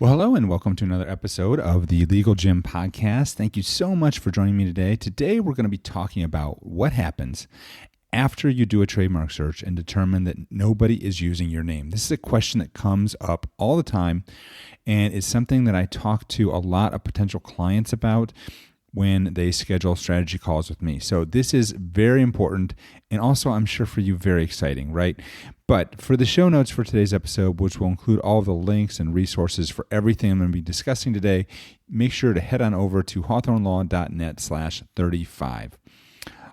Well, hello and welcome to another episode of the Legal Gym Podcast. Thank you so much for joining me today. Today, we're going to be talking about what happens after you do a trademark search and determine that nobody is using your name. This is a question that comes up all the time and is something that I talk to a lot of potential clients about when they schedule strategy calls with me. So this is very important and also, I'm sure for you, very exciting, right? But for the show notes for today's episode, which will include all of the links and resources for everything I'm going to be discussing today, make sure to head on over to hawthornelaw.net/35.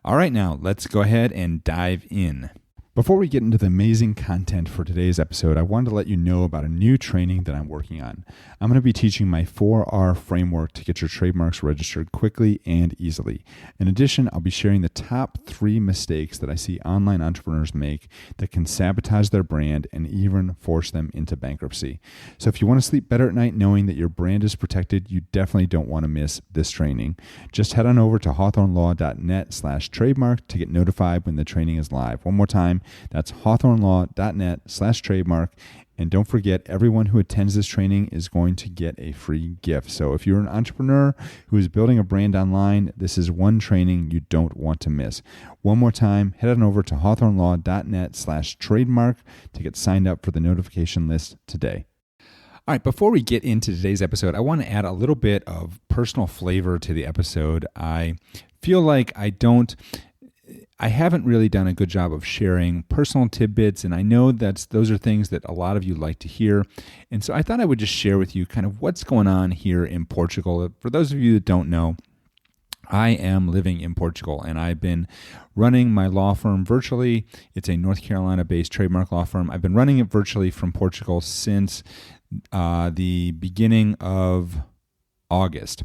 All right, now let's go ahead and dive in. Before we get into the amazing content for today's episode, I wanted to let you know about a new training that I'm working on. I'm going to be teaching my 4R framework to get your trademarks registered quickly and easily. In addition, I'll be sharing the top 3 mistakes that I see online entrepreneurs make that can sabotage their brand and even force them into bankruptcy. So if you want to sleep better at night knowing that your brand is protected, you definitely don't want to miss this training. Just head on over to hawthornelaw.net/trademark to get notified when the training is live. One more time, that's hawthornelaw.net/trademark. And don't forget, everyone who attends this training is going to get a free gift. So if you're an entrepreneur who is building a brand online, this is one training you don't want to miss. One more time, head on over to hawthornelaw.net/trademark to get signed up for the notification list today. All right, before we get into today's episode, I want to add a little bit of personal flavor to the episode. I feel like I haven't really done a good job of sharing personal tidbits, and I know those are things that a lot of you like to hear. And so I thought I would just share with you kind of what's going on here in Portugal. For those of you that don't know, I am living in Portugal, and I've been running my law firm virtually. It's a North Carolina-based trademark law firm. I've been running it virtually from Portugal since the beginning of August.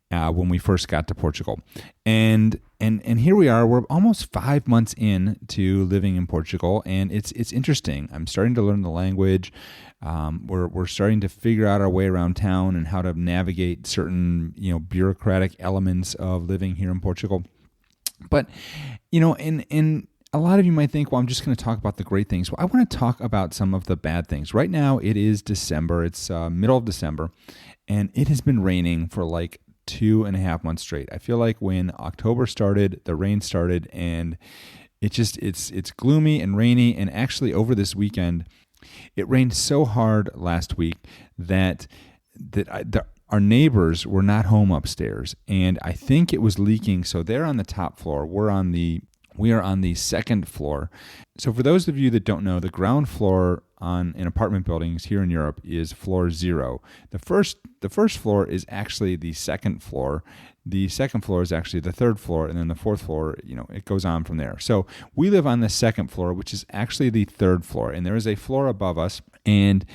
When we first got to Portugal. And here we are, we're almost 5 months in to living in Portugal, and it's interesting. I'm starting to learn the language. We're starting to figure out our way around town and how to navigate certain, bureaucratic elements of living here in Portugal. But, and a lot of you might think, well, I'm just going to talk about the great things. Well, I want to talk about some of the bad things. Right now, it is December. It's middle of December, and it has been raining for like 2.5 months straight. I feel like when October started, the rain started, and it's gloomy and rainy. And actually, over this weekend, it rained so hard last week that our neighbors were not home upstairs, and I think it was leaking. So they're on the top floor. We are on the second floor. So for those of you that don't know, the ground floor in apartment buildings here in Europe is floor 0. The first floor is actually the second floor. The second floor is actually the third floor, and then the fourth floor, it goes on from there. So we live on the second floor, which is actually the third floor, and there is a floor above us. And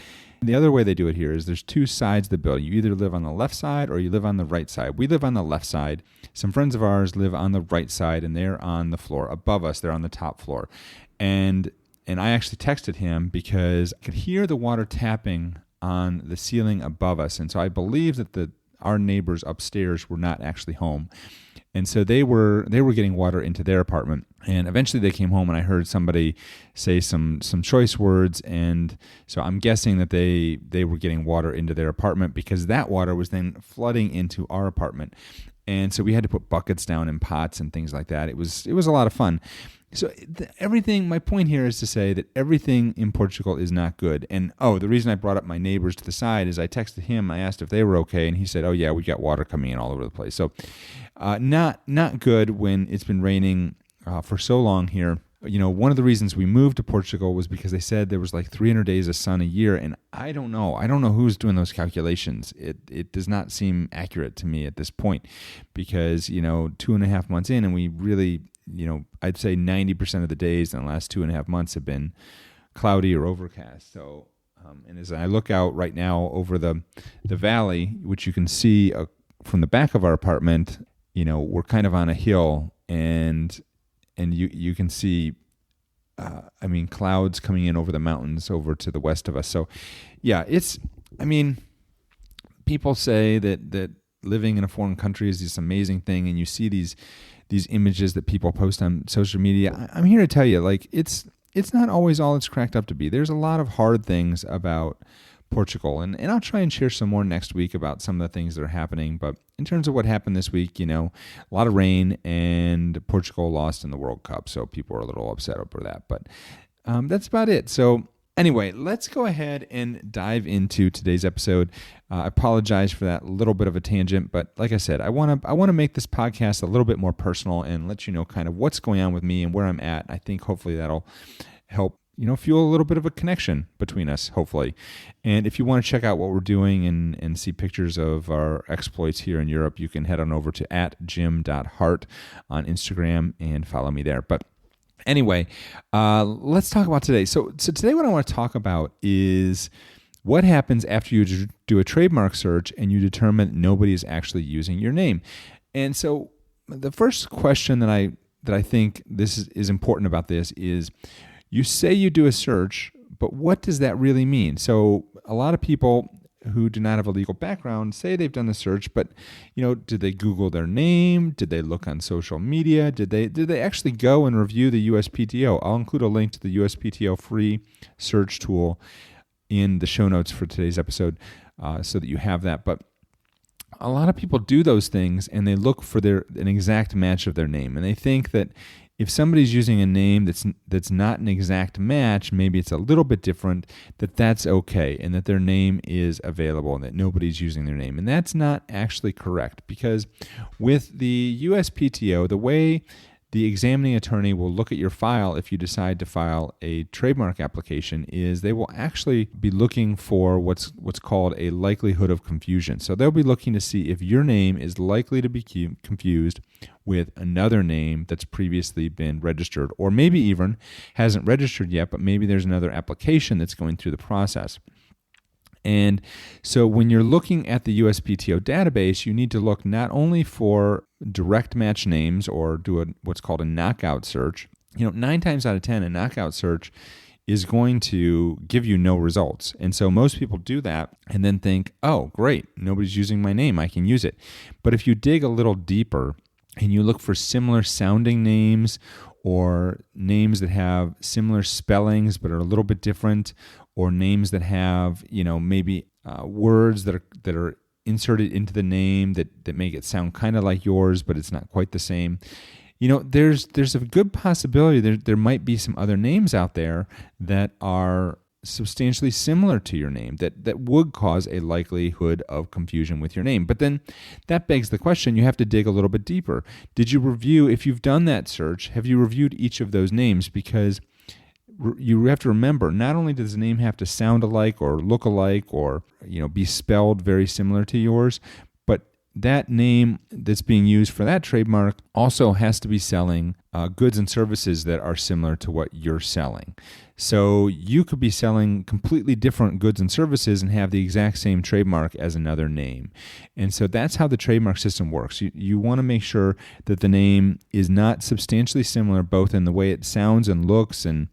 the other way they do it here is there's 2 sides of the building. You either live on the left side or you live on the right side. We live on the left side. Some friends of ours live on the right side, and they're on the floor above us. They're on the top floor. And I actually texted him because I could hear the water tapping on the ceiling above us. And so I believe that our neighbors upstairs were not actually home. And so they were getting water into their apartment. And eventually they came home, and I heard somebody say some choice words. And so I'm guessing that they were getting water into their apartment, because that water was then flooding into our apartment. And so we had to put buckets down in pots and things like that. It was a lot of fun. So my point here is to say that everything in Portugal is not good. And the reason I brought up my neighbors to the side is I texted him, I asked if they were okay, and he said, oh yeah, we got water coming in all over the place. So not good when it's been raining for so long here. One of the reasons we moved to Portugal was because they said there was like 300 days of sun a year, and I don't know who's doing those calculations. It does not seem accurate to me at this point, because 2.5 months in, and we really, I'd say 90% of the days in the last 2.5 months have been cloudy or overcast. So, and as I look out right now over the valley, which you can see from the back of our apartment, we're kind of on a hill, and you can see, clouds coming in over the mountains over to the west of us. So, yeah, people say that living in a foreign country is this amazing thing, and you see these images that people post on social media. I'm here to tell you, it's not always all it's cracked up to be. There's a lot of hard things about Portugal. And I'll try and share some more next week about some of the things that are happening. But in terms of what happened this week, a lot of rain, and Portugal lost in the World Cup. So people are a little upset over that. But that's about it. So anyway, let's go ahead and dive into today's episode. I apologize for that little bit of a tangent, but like I said, I want to make this podcast a little bit more personal and let you know kind of what's going on with me and where I'm at. I think hopefully that'll help fuel a little bit of a connection between us, hopefully. And if you want to check out what we're doing and see pictures of our exploits here in Europe, you can head on over to @jim.hart on Instagram and follow me there. But anyway, let's talk about today. So today what I want to talk about is what happens after you do a trademark search and you determine that nobody is actually using your name. And so the first question that I think this is important about this is, you say you do a search, but what does that really mean? So a lot of people who do not have a legal background say they've done the search, but did they Google their name? Did they look on social media? Did they actually go and review the USPTO? I'll include a link to the USPTO free search tool in the show notes for today's episode so that you have that. But a lot of people do those things and they look for an exact match of their name, and they think that if somebody's using a name that's not an exact match, maybe it's a little bit different, that's okay, and that their name is available and that nobody's using their name. And that's not actually correct, because with the USPTO, the way the examining attorney will look at your file if you decide to file a trademark application is they will actually be looking for what's called a likelihood of confusion. So they'll be looking to see if your name is likely to be confused with another name that's previously been registered, or maybe even hasn't registered yet, but maybe there's another application that's going through the process. And so when you're looking at the USPTO database, you need to look not only for direct match names or do what's called a knockout search. 9 times out of 10, a knockout search is going to give you no results. And so most people do that and then think, oh, great, nobody's using my name, I can use it. But if you dig a little deeper and you look for similar sounding names or names that have similar spellings but are a little bit different, or names that have, maybe words that are inserted into the name that make it sound kind of like yours, but it's not quite the same. There's a good possibility there might be some other names out there that are substantially similar to your name that would cause a likelihood of confusion with your name. But then that begs the question, you have to dig a little bit deeper. Did you review, if you've done that search, have you reviewed each of those names? Because you have to remember, not only does the name have to sound alike or look alike or be spelled very similar to yours, but that name that's being used for that trademark also has to be selling goods and services that are similar to what you're selling. So you could be selling completely different goods and services and have the exact same trademark as another name. And so that's how the trademark system works. You want to make sure that the name is not substantially similar, both in the way it sounds and looks and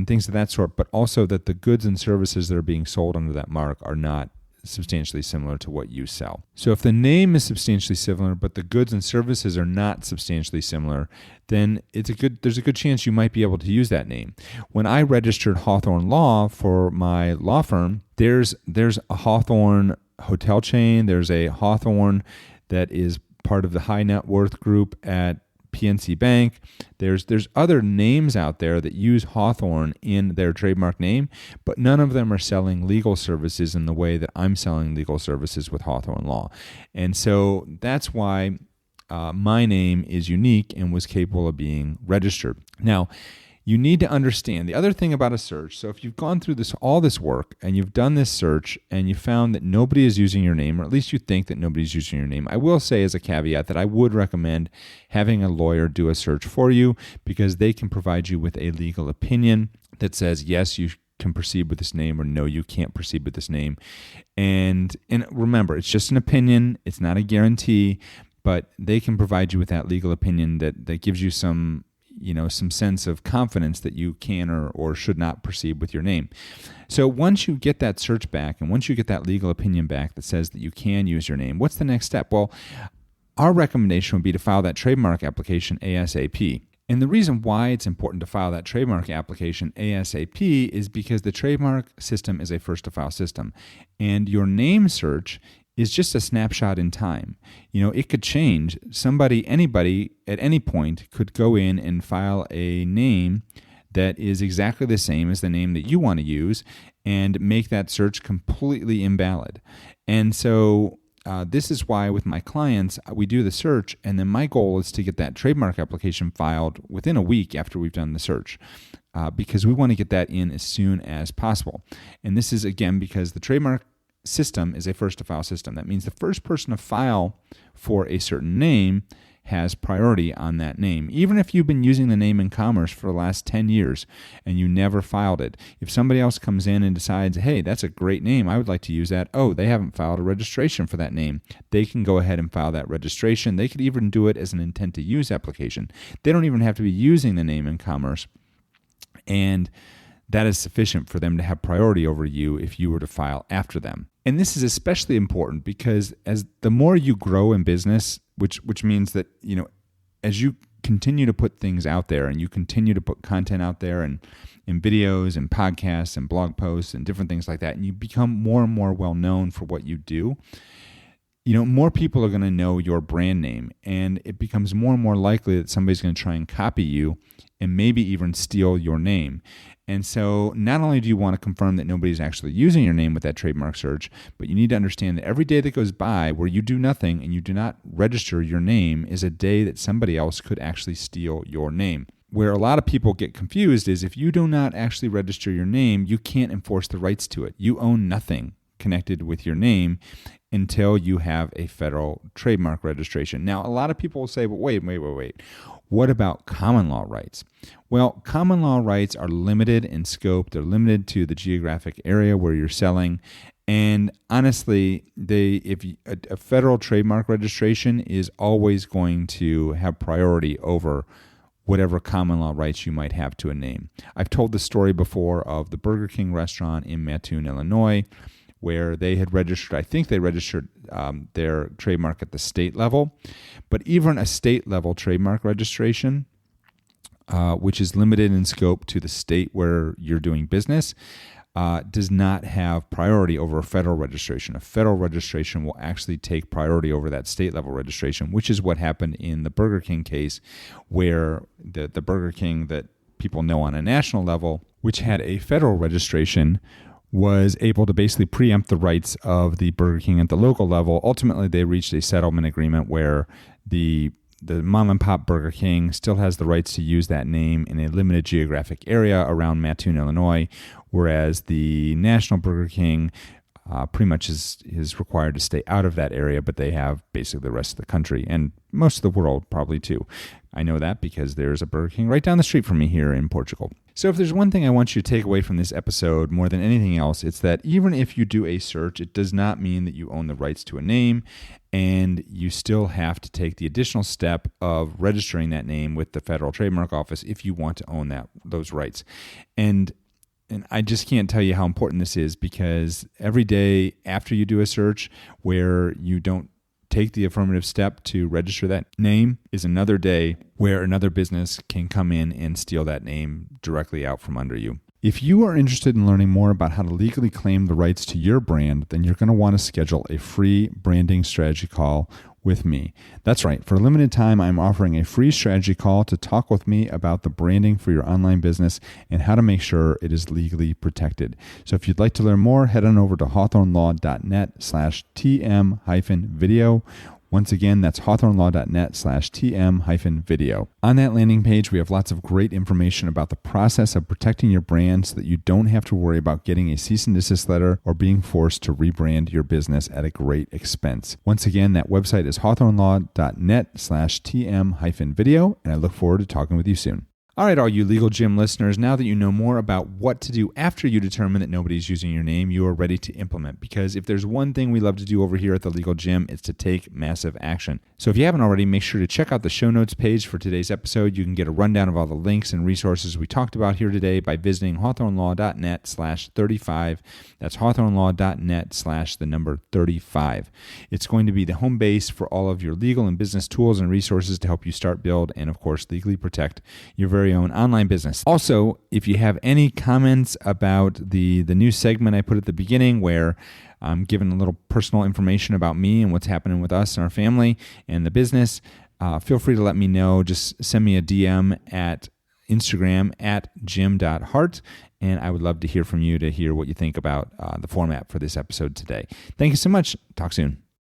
things of that sort, but also that the goods and services that are being sold under that mark are not substantially similar to what you sell. So if the name is substantially similar, but the goods and services are not substantially similar, then there's a good chance you might be able to use that name. When I registered Hawthorne Law for my law firm, there's a Hawthorne hotel chain, there's a Hawthorne that is part of the high net worth group at PNC Bank. There's other names out there that use Hawthorne in their trademark name, but none of them are selling legal services in the way that I'm selling legal services with Hawthorne Law. And so that's why my name is unique and was capable of being registered. Now, you need to understand the other thing about a search. So if you've gone through all this work and you've done this search and you found that nobody is using your name, or at least you think that nobody's using your name, I will say as a caveat that I would recommend having a lawyer do a search for you, because they can provide you with a legal opinion that says, yes, you can proceed with this name, or no, you can't proceed with this name. And remember, it's just an opinion. It's not a guarantee, but they can provide you with that legal opinion that gives you some sense of confidence that you can or should not proceed with your name. So once you get that search back and once you get that legal opinion back that says that you can use your name, what's the next step? Well, our recommendation would be to file that trademark application ASAP. And the reason why it's important to file that trademark application ASAP is because the trademark system is a first-to-file system. And your name search is just a snapshot in time. It could change. Anybody at any point could go in and file a name that is exactly the same as the name that you want to use and make that search completely invalid. And so this is why with my clients, we do the search, and then my goal is to get that trademark application filed within a week after we've done the search, because we want to get that in as soon as possible. And this is, again, because the trademark system is a first-to-file system. That means the first person to file for a certain name has priority on that name. Even if you've been using the name in commerce for the last 10 years and you never filed it, if somebody else comes in and decides, hey, that's a great name, I would like to use that. Oh, they haven't filed a registration for that name. They can go ahead and file that registration. They could even do it as an intent to use application. They don't even have to be using the name in commerce. And that is sufficient for them to have priority over you if you were to file after them. And this is especially important because as the more you grow in business, which means that, as you continue to put things out there and you continue to put content out there and in videos and podcasts and blog posts and different things like that, and you become more and more well known for what you do, more people are going to know your brand name, and it becomes more and more likely that somebody's going to try and copy you and maybe even steal your name. And so not only do you want to confirm that nobody's actually using your name with that trademark search, but you need to understand that every day that goes by where you do nothing and you do not register your name is a day that somebody else could actually steal your name. Where a lot of people get confused is if you do not actually register your name, you can't enforce the rights to it. You own nothing connected with your name until you have a federal trademark registration. Now, a lot of people will say, but wait. What about common law rights? Well, common law rights are limited in scope. They're limited to the geographic area where you're selling. And honestly, a federal trademark registration is always going to have priority over whatever common law rights you might have to a name. I've told the story before of the Burger King restaurant in Mattoon, Illinois, where they had registered, I think they registered their trademark at the state level. But even a state level trademark registration, which is limited in scope to the state where you're doing business, does not have priority over a federal registration. A federal registration will actually take priority over that state level registration, which is what happened in the Burger King case, where the Burger King that people know on a national level, which had a federal registration, was able to basically preempt the rights of the Burger King at the local level. Ultimately, they reached a settlement agreement where the mom and pop Burger King still has the rights to use that name in a limited geographic area around Mattoon, Illinois, whereas the national Burger King pretty much is required to stay out of that area, but they have basically the rest of the country and most of the world probably too. I know that because there's a Burger King right down the street from me here in Portugal. So if there's one thing I want you to take away from this episode more than anything else, it's that even if you do a search, it does not mean that you own the rights to a name, and you still have to take the additional step of registering that name with the Federal Trademark Office if you want to own those rights. And I just can't tell you how important this is, because every day after you do a search where you don't take the affirmative step to register that name is another day where another business can come in and steal that name directly out from under you. If you are interested in learning more about how to legally claim the rights to your brand, then you're going to want to schedule a free branding strategy call with me. That's right. For a limited time, I'm offering a free strategy call to talk with me about the branding for your online business and how to make sure it is legally protected. So if you'd like to learn more, head on over to hawthornelaw.net/TM-video. Once again, that's hawthornelaw.net/TM-video. On that landing page, we have lots of great information about the process of protecting your brand so that you don't have to worry about getting a cease and desist letter or being forced to rebrand your business at a great expense. Once again, that website is hawthornelaw.net/TM-video, and I look forward to talking with you soon. All right, all you Legal Gym listeners, now that you know more about what to do after you determine that nobody's using your name, you are ready to implement. Because if there's one thing we love to do over here at the Legal Gym, it's to take massive action. So if you haven't already, make sure to check out the show notes page for today's episode. You can get a rundown of all the links and resources we talked about here today by visiting hawthornelaw.net/35. That's hawthornelaw.net/35. It's going to be the home base for all of your legal and business tools and resources to help you start, build, and of course, legally protect your very own online business. Also, if you have any comments about the new segment I put at the beginning where I'm giving a little personal information about me and what's happening with us and our family and the business, feel free to let me know. Just send me a DM at Instagram at jim.hart, and I would love to hear from you to hear what you think about the format for this episode today. Thank you so much. Talk soon.